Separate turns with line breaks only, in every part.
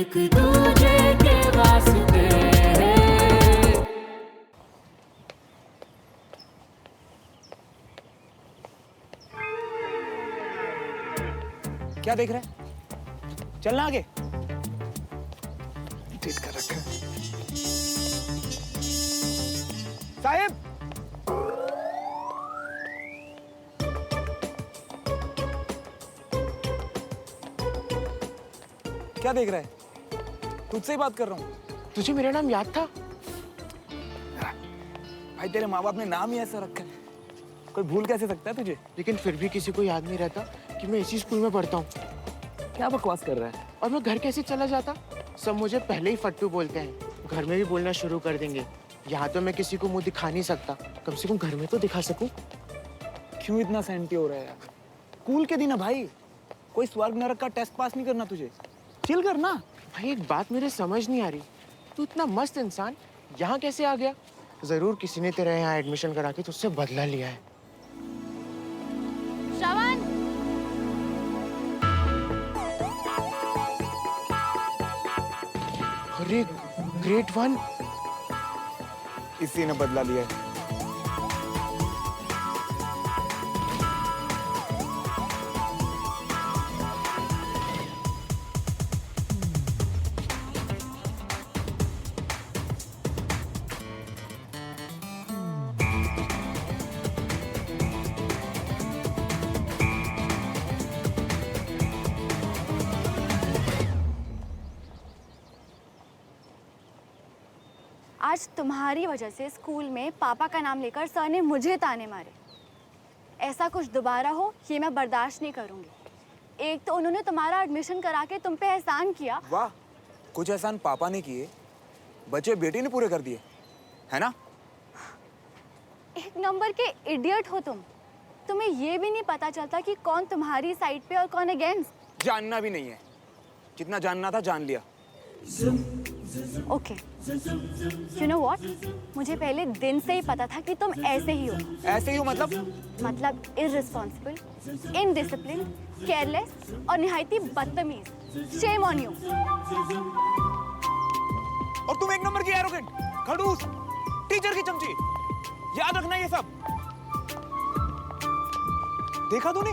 एक दूजे के वास्ते।
क्या देख रहे हैं? चलना आगे। इरिटेट कर रखा है। साहिब, क्या देख रहा है? तुझसे ही बात कर रहा हूँ।
तुझे मेरा नाम याद था?
भाई तेरे माँ बाप ने नाम ही ऐसा रखा है, कोई भूल कैसे सकता है तुझे?
लेकिन फिर भी किसी को याद नहीं रहता कि मैं इसी स्कूल में पढ़ता हूँ।
क्या बकवास कर रहा है?
और मैं घर कैसे चला जाता? सब मुझे पहले ही फट्टू बोलते हैं, घर में भी बोलना शुरू कर देंगे। यहाँ तो मैं किसी को मुंह दिखा नहीं सकता, कम से कम घर में तो दिखा सकूं।
क्यों इतना सेंटी हो रहा है यार? स्कूल के दिन है भाई, कोई स्वर्ग नरक का टेस्ट पास नहीं करना तुझे। चिल करना।
भाई एक बात मेरे समझ नहीं आ रही, तू इतना मस्त इंसान यहाँ कैसे आ गया? जरूर किसी ने तेरा यहाँ एडमिशन करा के तुझसे बदला लिया है।
श्रवण,
अरे ग्रेड 1,
इसी ने बदला लिया है।
आज तुम्हारी वजह से स्कूल में पापा का नाम लेकर सर ने मुझे ताने मारे। ऐसा कुछ दोबारा हो ये मैं बर्दाश्त नहीं करूंगी। एक तो उन्होंने तुम्हारा एडमिशन करा के तुम पे एहसान किया।
वाह, कुछ एहसान पापा ने किए, बच्चे बेटी ने पूरे कर दिए, है ना?
एक नंबर के इडियट हो तुम। तुम्हें ये भी नहीं पता चलता कि कौन तुम्हारी साइड पे और कौन अगेंस्ट।
जानना भी नहीं है, जितना जानना था जान लिया।
ओके, यू नो व्हाट, मुझे पहले दिन से ही पता था कि तुम ऐसे ही हो।
ऐसे ही हो मतलब
इररिस्पॉन्सिबल, इनडिसिप्लिन, केयरलेस और निहायती बदतमीज। Shame on you.
और तुम एक नंबर की एरोगेंट, खड़ूस, टीचर की चमची। याद रखना ये सब। देखा तूने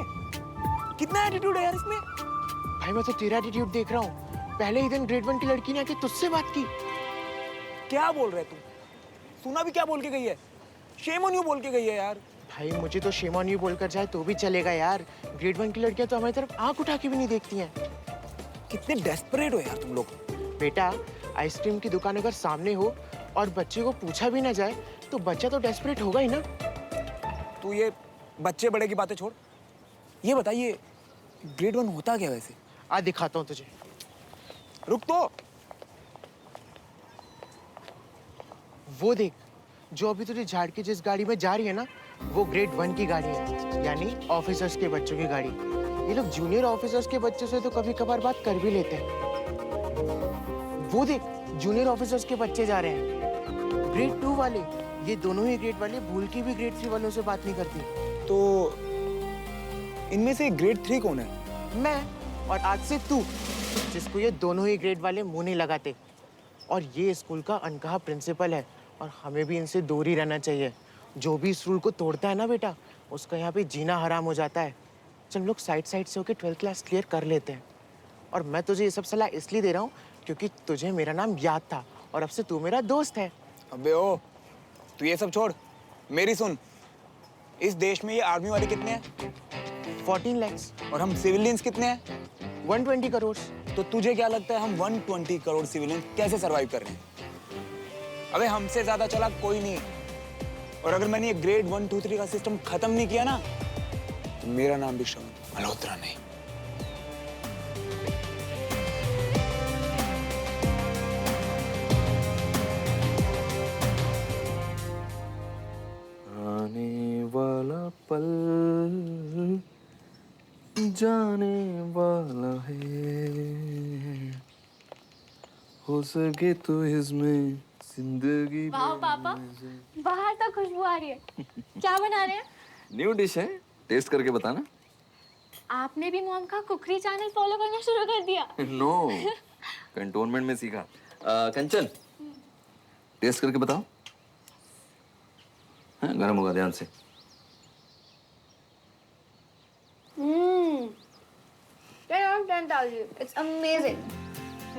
कितना एटीट्यूड है यार इसमें।
भाई मैं तो तेरा एटीट्यूड देख रहा हूँ। पहले ही दिन ग्रेड 1 की लड़की ने आके तुझसे बात की।
क्या बोल रहे तुम? सुना भी क्या बोल के गई है? शेम ऑन यू बोल के गई है यार।
भाई मुझे तो शेम ऑन यू बोलकर जाए तो भी चलेगा यार। ग्रेड 1 की लड़कियां तो हमारी तरफ आंख उठा के भी नहीं देखती हैं।
कितने डेस्परेट हो यार तुम लोग।
बेटा, आइसक्रीम की दुकान अगर सामने हो और बच्चे को पूछा भी ना जाए तो बच्चा तो डेस्परेट होगा ही ना।
तू ये बच्चे बड़े की बातें छोड़, ये बताइए ग्रेड 1 होता क्या वैसे?
आ दिखाता हूँ तुझे।
रुक तो।
वो देख, जो अभी तुझे झाड़ के जिस गाड़ी में जा रही है ना, वो ग्रेड 1 की गाड़ी है, यानी ऑफिसर्स के बच्चों की गाड़ी। ये लोग जूनियर ऑफिसर्स के बच्चों से तो कभी कभार बात कर भी लेते हैं। वो देख, जूनियर ऑफिसर्स के बच्चे जा रहे हैं। ग्रेड 2 वाले, ये दोनों ही ग्रेड वाले भूल के भी ग्रेड 3 वालों से बात नहीं करती।
तो इनमें से ग्रेड 3 कौन है?
मैं, और आज से तू, जिसको ये दोनों ही ग्रेड वाले मुंह नहीं लगाते। और ये स्कूल का अनकहा प्रिंसिपल है और हमें भी इनसे दूर ही रहना चाहिए। जो भी इस रूल को तोड़ता है ना बेटा, उसका यहाँ पे जीना हराम हो जाता है। चल लोग साइड साइड से होके 12th क्लास क्लियर कर लेते हैं। और मैं तुझे ये सब सलाह इसलिए दे रहा हूँ क्योंकि तुझे मेरा नाम याद था और अब से तू मेरा दोस्त है।
अबे ओ, तू ये सब छोड़, मेरी सुन। इस देश में ये आर्मी वाले कितने हैं?
14 lakhs।
और हम सिविलियंस कितने हैं?
120 करोड़।
तो तुझे क्या लगता है हम 120 करोड़ सिविलियन कैसे सरवाइव कर रहे हैं? अबे हमसे ज्यादा चालाक कोई नहीं। और अगर मैंने ये ग्रेड 1, 2, 3 का सिस्टम खत्म नहीं किया ना, तो मेरा नाम भी श्रवण मल्होत्रा नहीं।
आने वाला पल जाने वाला है, हो सके तो इसमें जिंदगी।
वाह पापा, बाहर तो खुशबू आ रही है। क्या बना रहे हैं?
न्यू डिश है, टेस्ट करके बताना।
आपने भी मॉम का कुकरी चैनल फॉलो करना शुरू कर दिया?
नो, कंटोनमेंट में सीखा। कंचन, टेस्ट करके बताओ। हाँ, गरम होगा, ध्यान से।
10 out of 10 ताजी। It's amazing.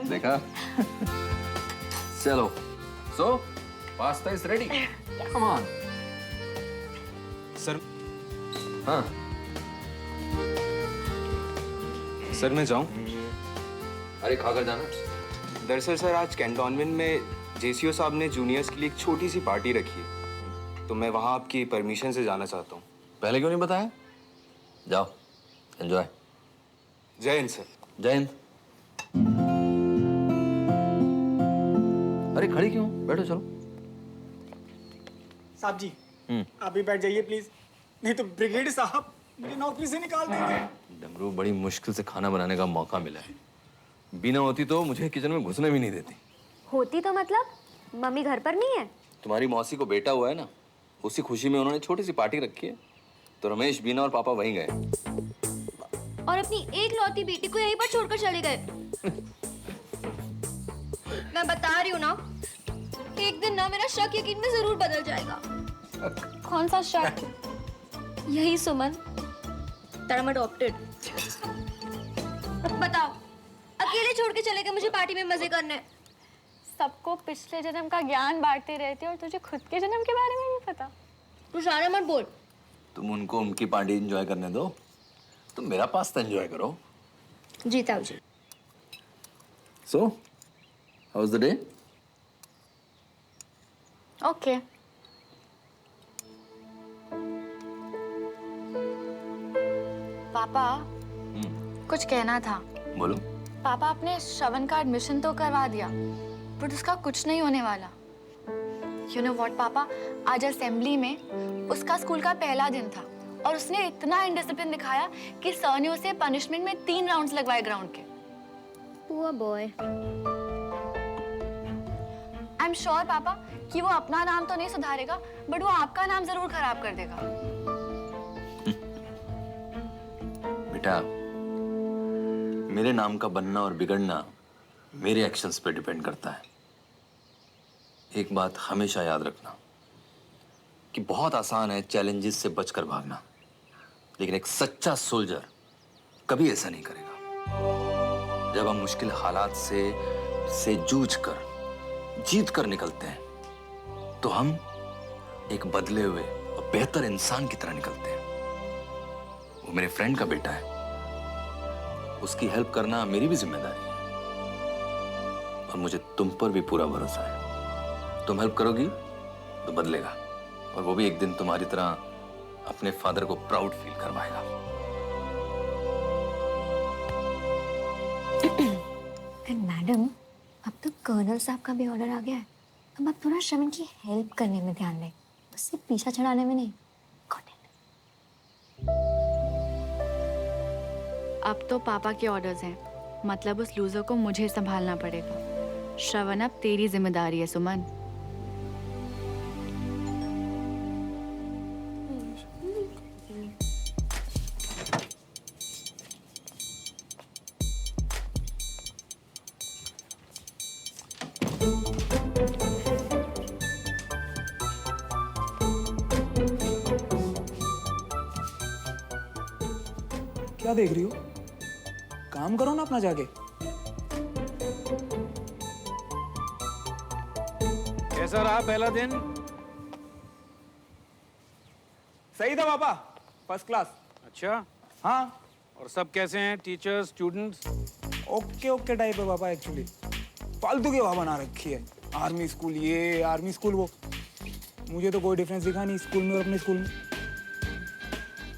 देखा? चलो, so pasta is ready. Come on.
Sir
हाँ,
सर मैं जाऊं?
अरे खाकर जाना।
दरअसल सर आज कैंटोनमेंट में जेसीओ साहब ने जूनियर्स के लिए एक छोटी सी पार्टी रखी है, तो मैं वहाँ आपकी परमिशन से जाना चाहता हूँ।
पहले क्यों नहीं बताया? जाओ, एंजॉय।
जय हिंद सर।
जय हिंद। अरे खड़ी क्यों? बैठो, चलो।
साहब जी आप भी बैठ जाइए प्लीज, नहीं तो ब्रिगेड साहब मुझे नौकरी से निकाल देंगे।
डमरू, बड़ी मुश्किल से खाना बनाने का मौका मिला है। बीना होती तो मुझे किचन में घुसने भी नहीं देती।
होती तो मतलब मम्मी घर पर नहीं है?
तुम्हारी मौसी को बेटा हुआ है ना, उसी खुशी में उन्होंने छोटी सी पार्टी रखी है, तो रमेश, बीना और पापा वहीं गए।
और अपनी एक लौती बेटी को यहीं पर छोड़कर चले गए। मैं बता रही हूँ ना, एक दिन ना मेरा शक यकीन में जरूर बदल जाएगा।
कौन सा शक?
यही सुमन, that I'm adopted। बताओ, अकेले छोड़ के चले गए मुझे पार्टी में मजे करने।
सबको पिछले जन्म का ज्ञान बांटते रहते और तुझे खुद के जन्म के बारे में नहीं पता।
तू शाना मत बोल।
तुम उनको उनकी पार्टी एंजॉय करने दो, तुम मेरा पास्ता एंजॉय करो।
जीता जी।
So how was the day?
Okay. पापा, कुछ कहना था।
बोलो।
पापा, आपने श्रवण का एडमिशन तो करवा दिया, बट उसका कुछ नहीं होने वाला। यू नो व्हाट पापा, आज असेंबली में उसका स्कूल का पहला दिन था और उसने इतना इनडिसिप्लिन दिखाया कि सर ने उसे पनिशमेंट में 3 राउंड्स लगवाए ग्राउंड के।
Poor boy.
I am sure पापा कि वो अपना नाम तो नहीं सुधारेगा, बट वो आपका नाम जरूर खराब कर देगा।
बेटा, मेरे नाम का बनना और बिगड़ना मेरे एक्शंस पे डिपेंड करता है। एक बात हमेशा याद रखना कि बहुत आसान है चैलेंजेस से बचकर भागना, लेकिन एक सच्चा सोल्जर कभी ऐसा नहीं करेगा। जब हम मुश्किल हालात से जूझ कर जीत कर निकलते हैं, तो हम एक बदले हुए और बेहतर इंसान की तरह निकलते हैं। वो मेरे फ्रेंड का बेटा है, उसकी हेल्प करना मेरी भी जिम्मेदारी है, और मुझे तुम पर भी पूरा भरोसा है। तुम हेल्प करोगी तो बदलेगा, और वो भी एक दिन तुम्हारी तरह अपने फादर को प्राउड फील करवाएगा।
मैडम, अब तो कर्नल साहब का भी ऑर्डर आ गया है। अब आप थोड़ा श्रवण की हेल्प करने में ध्यान दें, उससे पीछा छड़ाने में नहीं। Got it?
अब तो पापा के ऑर्डर्स हैं, मतलब उस लूजर को मुझे संभालना पड़ेगा। श्रवण, अब तेरी जिम्मेदारी है सुमन।
क्या देख रही हो? काम करो ना अपना जाके।
कैसा रहा पहला दिन?
सही था पापा, फर्स्ट क्लास।
अच्छा,
हाँ,
और सब कैसे हैं? Teachers, students?
Okay okay type है पापा। एक्चुअली फालतू की हवा बना रखी है। आर्मी स्कूल ये, आर्मी स्कूल वो। मुझे तो कोई डिफरेंस दिखा नहीं स्कूल में और अपने स्कूल में।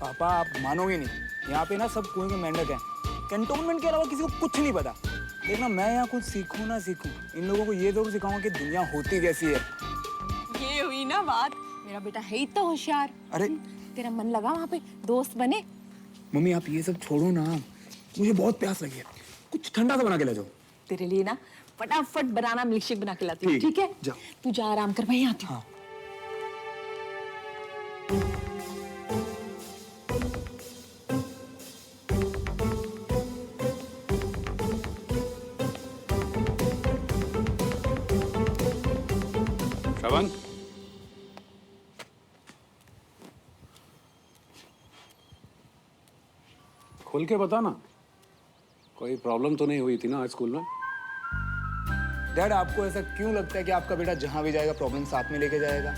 पापा आप मानोगे नहीं, यहाँ पे ना सब कुएं के मेंढक हैं। कैंटोनमेंट के अलावा किसी को कुछ नहीं पता। देखना, मैं यहाँ कुछ सीखूं ना सीखूं, इन लोगों को ये जरूर सिखाऊंगा कि दुनिया होती कैसी है।
ये हुई ना बात। मेरा बेटा है ही तो होशियार।
अरे
तेरा मन लगा वहाँ पे, दोस्त बने।
मम्मी आप ये सब छोड़ो ना, मुझे बहुत प्यास लगी है, कुछ ठंडा सा बना के ले जाओ।
तेरे लिए ना फटाफट बनाना मिल्कशेक बना के लाती हूँ, ठीक है?
जाओ।
तू जा आराम कर, मैं आती हूँ।
हाँ।
श्रवण, खोल के बता ना, कोई प्रॉब्लम तो नहीं हुई थी ना आज स्कूल में?
डैड, आपको ऐसा क्यों लगता है कि आपका बेटा जहां भी जाएगा प्रॉब्लम साथ में लेके जाएगा?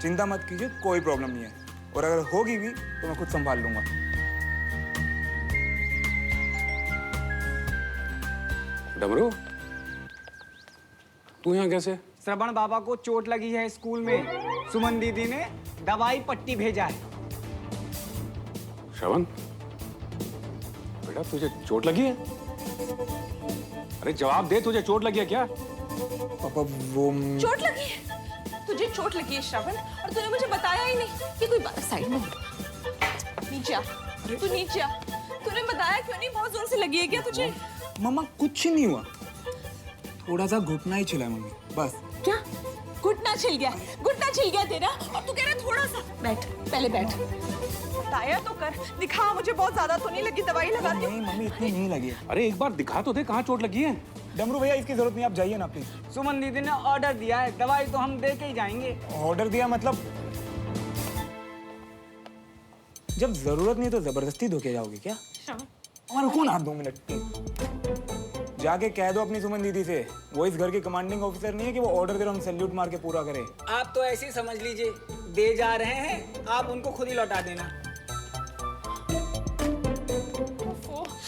चिंता मत कीजिए, कोई प्रॉब्लम नहीं है, और अगर होगी भी तो मैं खुद संभाल लूंगा।
डमरू, तू यहाँ कैसे?
श्रवण बाबा को चोट लगी है स्कूल में, सुमन दीदी ने दवाई पट्टी भेजा है।
श्रवण, बेटा तुझे चोट लगी है? अरे जवाब दे, तुझे चोट लगी है क्या?
पापा वो
चोट लगी है? तुझे चोट लगी है श्रवण, और तूने मुझे बताया ही नहीं कि कोई साइड में नीचे आ, तू नीचे आ। तूने बताया क्यों नहीं? बहुत जोर से लगी है क्या तुझे?
मम्मा कुछ नहीं हुआ, थोड़ा सा घुटना ही छिला है मम्मी, बस।
क्या घुटना छिल गया? घुटना छिल गया तेरा, और तू कह रहा है थोड़ा सा? बैठ, पहले बैठ, बताया तो कर, दिखा मुझे। बहुत ज्यादा तो नहीं लगी? दवाई लगा दी?
नहीं मम्मी, इतनी नहीं लगी है।
अरे एक बार दिखा तो दे, कहाँ चोट लगी है?
डमरू भैया, इसकी जरूरत नहीं, आप जाइए ना प्लीज।
सुमन दीदी ने ऑर्डर दिया है, दवाई तो हम दे के ही जाएंगे।
ऑर्डर दिया मतलब? जब जरूरत नहीं तो जबरदस्ती धोके जाओगे क्या? और रुको ना 2 मिनट प्लीज। जाके कह दो अपनी सुमन दीदी से, वो इस घर की कमांडिंग ऑफिसर नहीं है कि वो ऑर्डर दे रहा हम सैल्यूट मार के पूरा करें।
आप तो ऐसे ही समझ लीजिए, दे जा रहे हैं, आप उनको खुद ही लौटा देना।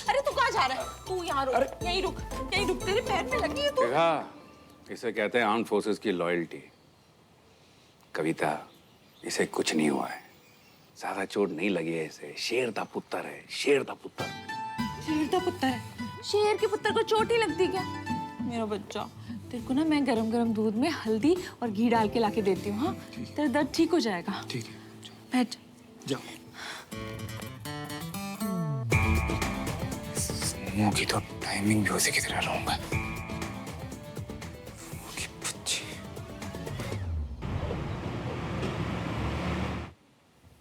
अरे तू कहाँ जा रहा है? तू यहाँ रुक, यहीं रुक, यहीं रुक, तेरे पैर में लगी है तू।
देखा, इसे कहते हैं आर्म्ड फोर्सेस की लॉयल्टी। कविता, इसे कुछ नहीं हुआ है, ज्यादा चोट नहीं लगी है इसे। शेर दा पुत्र है, शेर दा पुत्र।
शेर का पुत्र है? शेर के पुत्र को चोट ही लगती क्या? मेरा बच्चा, तेरे को ना मैं गरम गरम दूध में हल्दी और घी डाल के लाके देती हूँ। हाँ, तेरा दर्द ठीक हो जाएगा।
ठीक है,
बैठ
जाओ। मुझे तो टाइमिंग भी उसी की तरह रहूंगा।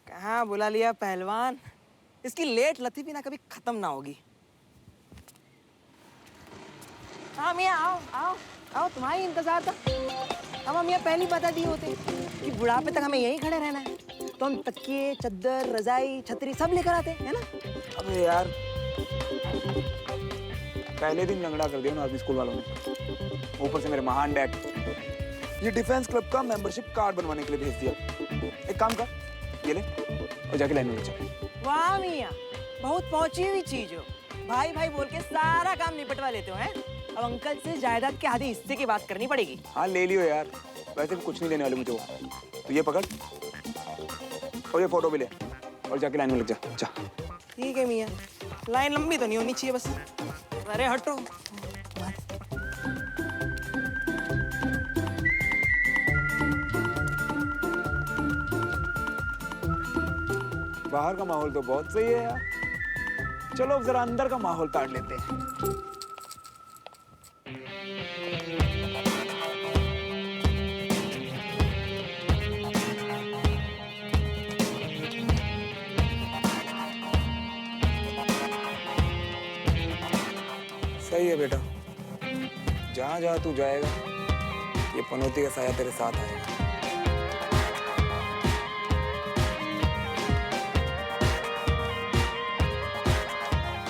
कहाँ बुला लिया पहलवान? इसकी लेट लतीफी ना कभी खत्म ना होगी। हाँ मियाँ, आओ आओ आओ, तुम्हारी इंतजार था। हम मियाँ पहली बता दिए होते कि बुढ़ापे तक हमें यहीं खड़े रहना है, तो हम तकिए, चद्दर, रजाई, छतरी सब लेकर आते हैं, है ना?
अबे यार, पहले दिन लंगड़ा कर दिया ना आर्मी स्कूल वालों ने, ऊपर से मेरे महान डैड ये डिफेंस क्लब का मेंबरशिप कार्ड बनवाने के लिए भेज दिया। एक काम कर, ये ले और जाके लाइन में ले जा।
वाह मियाँ, बहुत पहुंची हुई चीज हो। भाई भाई बोल के सारा काम निपटवा लेते हो, हैं? अब अंकल से जायदाद के आधे हिस्से की बात करनी पड़ेगी।
हाँ ले लियो यार, वैसे भी कुछ नहीं देने वाले मुझे वो। तो ये पकड़ और ये फोटो भी ले और जाके लाइन में लग जा। जा।
ठीक है मियाँ, लाइन लंबी तो नहीं होनी चाहिए बस। अरे हटो।
बाहर का माहौल तो बहुत सही है यार, चलो अब जरा अंदर का माहौल ताड़ लेते हैं। सही है बेटा, जहां जहां तू जाएगा ये पनौती का साया तेरे साथ आएगा।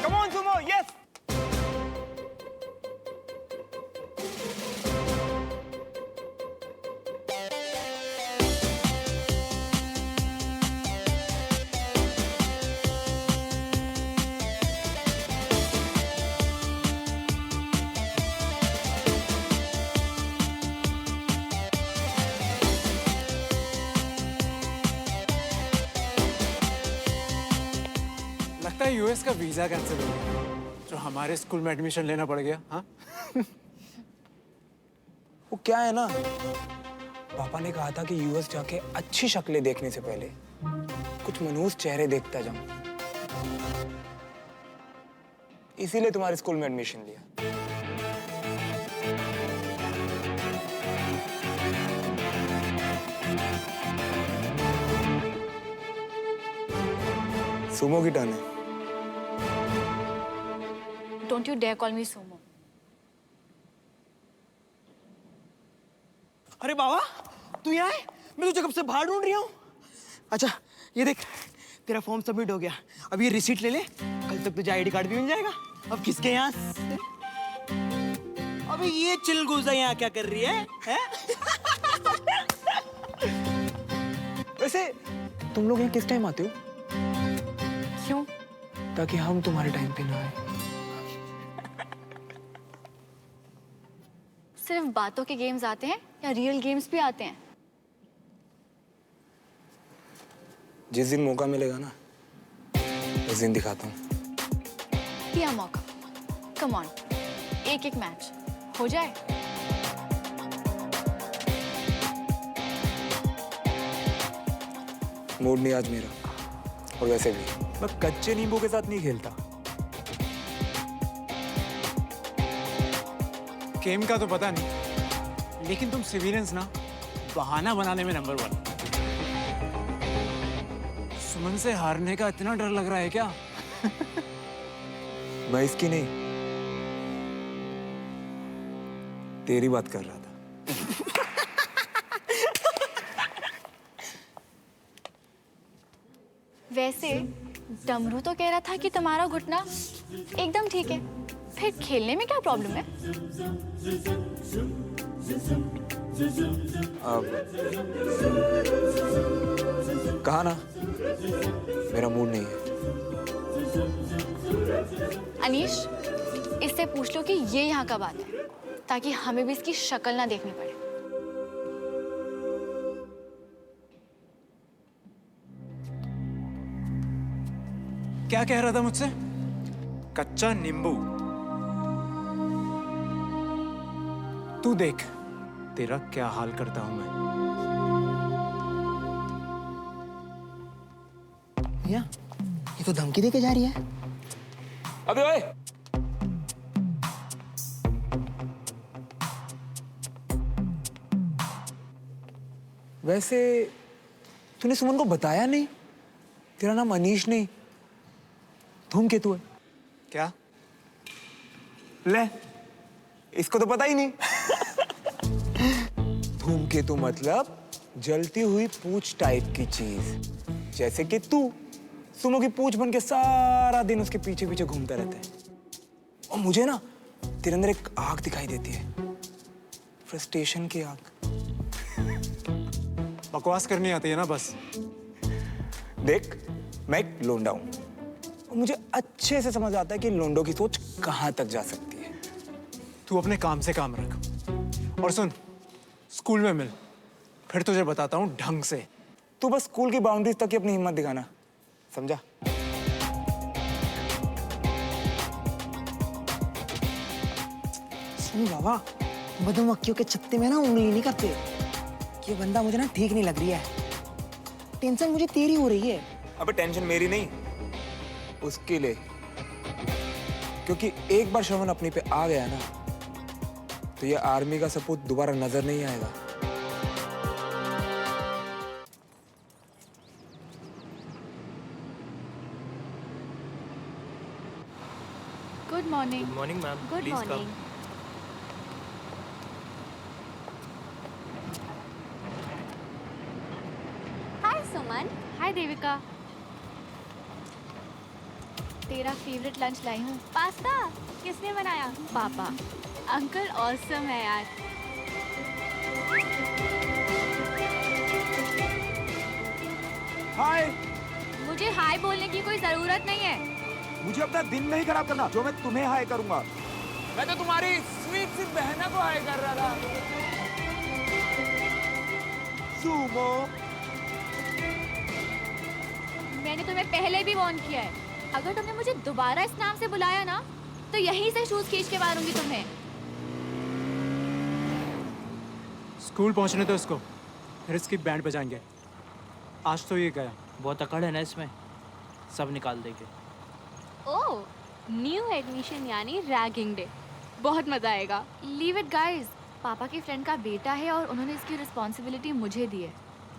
Come on, Sumo, yes!
लगता है यूएस का वीजा कैंसिल हो गया, जो हमारे स्कूल में एडमिशन लेना पड़ गया। हाँ
वो क्या है ना, पापा ने कहा था कि यूएस जाके अच्छी शक्लें देखने से पहले कुछ मनहूस चेहरे देखता जाऊं, इसीलिए तुम्हारे स्कूल में एडमिशन लिया। सुमो की टर्न है।
Don't you dare call me Sumo.
अरे बाबा, तू यहाँ है? मैं तुझे कब से बाहर ढूंढ रही हूँ। अच्छा, ये देख, तेरा फॉर्म सबमिट हो गया। अब ये रिसीट ले ले, कल तक तुझे आईडी कार्ड भी मिल जाएगा। अब किसके यहाँ से? अबे ये चिलगोजा यहाँ क्या कर रही है?
वैसे तुम लोग यहाँ किस टाइम आते हो?
क्यों?
ताकि हम तुम्हारे टाइम पे ना आए।
सिर्फ बातों के गेम्स आते हैं या रियल गेम्स भी आते हैं?
जिस दिन मौका मिलेगा ना, उस दिन दिखाता हूँ।
दिया मौका। कम ऑन, एक एक मैच हो जाए।
मूड नहीं आज मेरा, और वैसे भी मैं कच्चे नींबू के साथ नहीं खेलता।
गेम का तो पता नहीं, लेकिन तुम सिविलियंस ना बहाना बनाने में नंबर 1। सुमन से हारने का इतना डर लग रहा है क्या?
मैं इसकी नहीं, तेरी बात कर रहा था।
वैसे डमरू तो कह रहा था कि तुम्हारा घुटना एकदम ठीक है, फिर खेलने में क्या प्रॉब्लम है?
अब कहा ना, मेरा मूड नहीं है।
अनीश, इससे पूछ लो कि ये यहाँ का बात है, ताकि हमें भी इसकी शक्ल ना देखनी पड़े।
क्या कह रहा था मुझसे? कच्चा नींबू। तू देख तेरा क्या हाल करता हूं मैं।
भैया, ये तो धमकी देके जा रही है।
अबे ओए, वैसे तूने सुमन को बताया नहीं? तेरा नाम अनीश नहीं, धूमकेतु है।
क्या?
ले, इसको तो पता ही नहीं। धूमकेतु मतलब जलती हुई पूंछ टाइप की चीज, जैसे कि तू सुमो की पूंछ बन के सारा दिन उसके पीछे पीछे घूमता रहता है। और मुझे ना तेरे अंदर एक आग दिखाई देती है, फ्रस्ट्रेशन की आग।
बकवास करनी आती है ना बस।
देख, मैं एक लोंडा हूं और मुझे अच्छे से समझ आता है कि लोंडों की सोच कहां तक जा सकती है।
तू अपने काम से काम रख, और सुन, स्कूल में मिल, फिर तुझे बताता हूँ ढंग से।
तू बस स्कूल की बाउंड्रीज तक ही अपनी हिम्मत दिखाना, समझा?
सुन बाबा, मधुमक्खियों के छत्ते में ना उंगली नहीं करते। ये बंदा मुझे ना ठीक नहीं लग रही है। टेंशन मुझे तेरी हो रही है।
अबे टेंशन मेरी नहीं, उसके लिए। क्योंकि एक बार श्रवण अपनी पे आ गया ना, तो ये आर्मी का सपूत दोबारा नजर नहीं आएगा।
Good morning.
Good morning ma'am.
Good morning. Hi Suman.
Hi Devika, तेरा फेवरेट लंच लाई हूँ।
पास्ता किसने बनाया?
पापा। अंकल ऑसम है यार।
हाय।
मुझे हाय बोलने की कोई जरूरत नहीं है।
मुझे अपना दिन नहीं खराब करना, जो मैं तुम्हें हाय करूंगा। मैं तो तुम्हारी स्वीट सी बहना को हाय कर रहा था। सुमो,
मैंने तुम्हें पहले भी वार्न किया है, अगर तुमने मुझे दोबारा इस नाम से बुलाया ना, तो यहीं से शूज खींच के मारूंगी तुम्हें।
स्कूल पहुंचने दो इसको, फिर इसकी बैंड बजाएंगे। आज तो ये गया।
बहुत अकड़ है ना इसमें, सब निकाल देंगे।
ओह, न्यू एडमिशन यानी रैगिंग डे।
बहुत मजा आएगा। लीव इट गाइस, पापा के फ्रेंड का बेटा है और उन्होंने इसकी रिस्पॉन्सिबिलिटी मुझे दी है।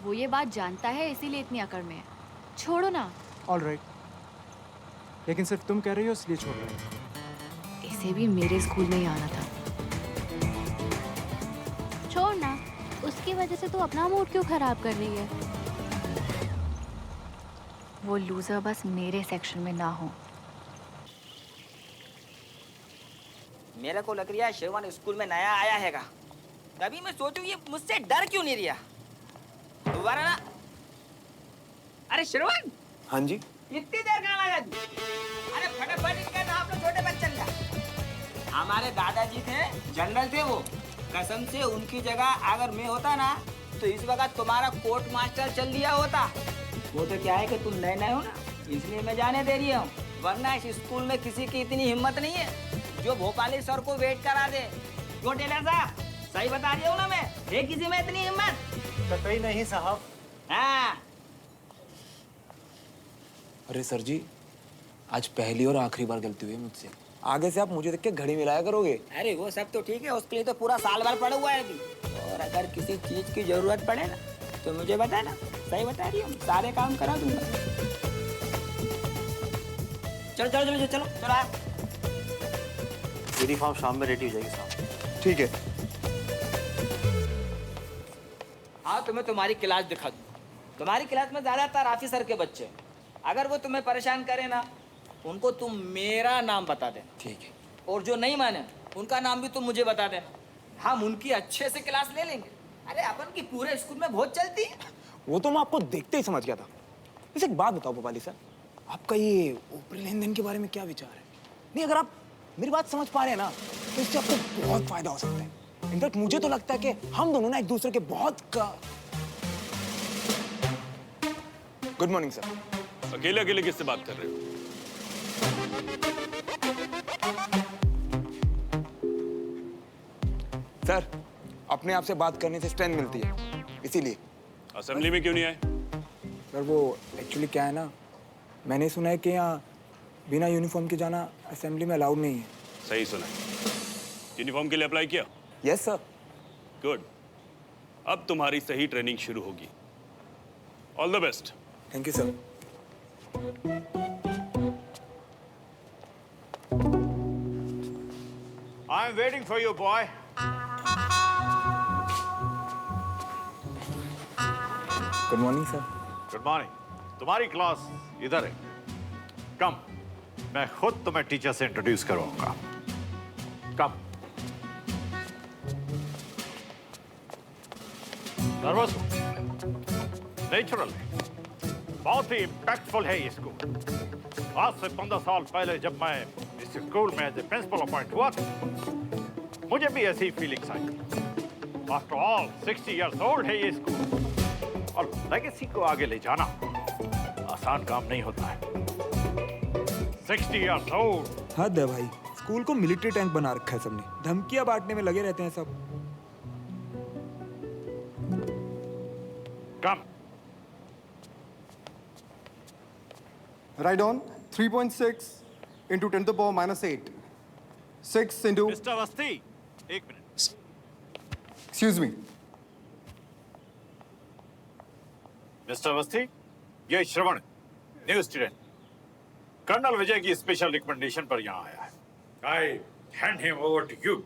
वो ये बात जानता है, इसीलिए इतनी अकड़ में है। छोड़ो ना।
ऑलराइट, लेकिन सिर्फ तुम कह रही हो इसलिए छोड़ रहे हो।
इसे भी मेरे स्कूल में ही आना था।
छोड़ ना, उस
वजह से तू अपना मूड क्यों खराब कर रही है? वो लूजर बस मेरे सेक्शन में ना हो।
मेरे को लग रहा है श्रवण स्कूल में नया आया हैगा। तभी मैं सोचूं ये मुझसे डर क्यों नहीं रहा। दोबारा ना। अरे श्रवण।
हाँ जी।
इतनी देर कहाँ लगा तू? अरे फटाफट इनका नाम लो छोटे बच्चन का। हमारे दादाजी थे, जनरल थे वो। कसम से उनकी जगह अगर मैं होता ना तो इस वक्त तुम्हारा कोर्ट मास्टर चल दिया होता। वो तो क्या है कि तुम नए नए हो ना, इसलिए मैं जाने दे रही हूँ। वरना इस स्कूल में किसी की इतनी हिम्मत नहीं है जो भोपाली सर को वेट करा दे। जो टेलर साहब सही बता रही हूँ ना मैं, है किसी में इतनी हिम्मत?
कतई नहीं साहब।
हाँ।
अरे सर जी, आज पहली और आखिरी बार गलती हुई है मुझसे। आगे से आप मुझे देख के घड़ी मिलाया करोगे।
अरे वो सब तो ठीक है, उसके लिए तो पूरा साल भर पड़ा हुआ है अभी। और अगर किसी चीज की जरूरत पड़े ना तो मुझे बताना। सही बता रही हूँ, सारे काम करा दूंगा। चलो चलो चलो चलो चलो आप।
यूनिफॉर्म शाम में रेडी हो जाएगी साहब।
ठीक है।
हाँ, तुम्हें तुम्हारी क्लास दिखा दूँ। तुम्हारी क्लास में ज्यादातर ऑफिसर के बच्चे। अगर वो तुम्हें परेशान करे ना, उनको तुम मेरा नाम बता देना।
ठीक है।
और जो नहीं माने उनका नाम भी तुम मुझे बता देना। हम उनकी अच्छे से क्लास ले लेंगे। अरे अपन की पूरे स्कूल में बहुत चलती है।
वो तो मैं आपको देखते ही समझ गया था। वैसे एक बात बताओ भोपाली सर, आपका ये ऊपरी लेन देन के बारे में क्या विचार है? नहीं, अगर आप मेरी बात समझ पा रहे हैं ना तो इससे आपको बहुत फायदा हो सकता है। इनफैक्ट मुझे तो लगता है कि हम दोनों ना एक दूसरे के बहुत गुड मॉर्निंग सर।
अकेले अकेले किससे बात कर रहे हो?
सर, अपने आप से बात करने से स्ट्रेंथ मिलती है, इसीलिए।
असेंबली में क्यों नहीं आए?
सर वो एक्चुअली क्या है ना, मैंने सुना है कि यहाँ बिना यूनिफॉर्म के जाना असेंबली में अलाउड नहीं है।
सही सुना। यूनिफॉर्म के लिए अप्लाई किया?
Yes sir.
गुड। अब तुम्हारी सही ट्रेनिंग शुरू होगी। All the best.
Thank you sir.
I am waiting for you, boy.
Good morning sir.
Good morning. तुम्हारी क्लास इधर है। कम, मैं खुद तुम्हें टीचर से इंट्रोड्यूस करूंगा। कम। नर्वस हो? नेचुरल है। बहुत ही इम्पैक्टफुल है ये स्कूल। आज से 15 साल पहले जब मैं इस स्कूल में एज ए प्रिंसिपल अपॉइंट हुआ था, मुझे भी ऐसी फीलिंग्स आई। आफ्टर ऑल 60 इयर्स ओल्ड है ये स्कूल, और लेगेसी को आगे ले जाना आसान काम नहीं होता है। 60 इयर्स ओल्ड।
हद है भाई, स्कूल को मिलिट्री टैंक बना रखा है सबने। धमकियां बांटने में लगे रहते हैं सब।
कम।
Right on. 3.6 into 10 to the power minus 8. 6 into...
mister Awasthi, एक minute.
Excuse me.
Mister Awasthi, ये श्रवण, न्यू स्टूडेंट, कर्नल विजय की स्पेशल रिकमेंडेशन पर यहाँ आया है। I hand him over to you.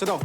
Sit down.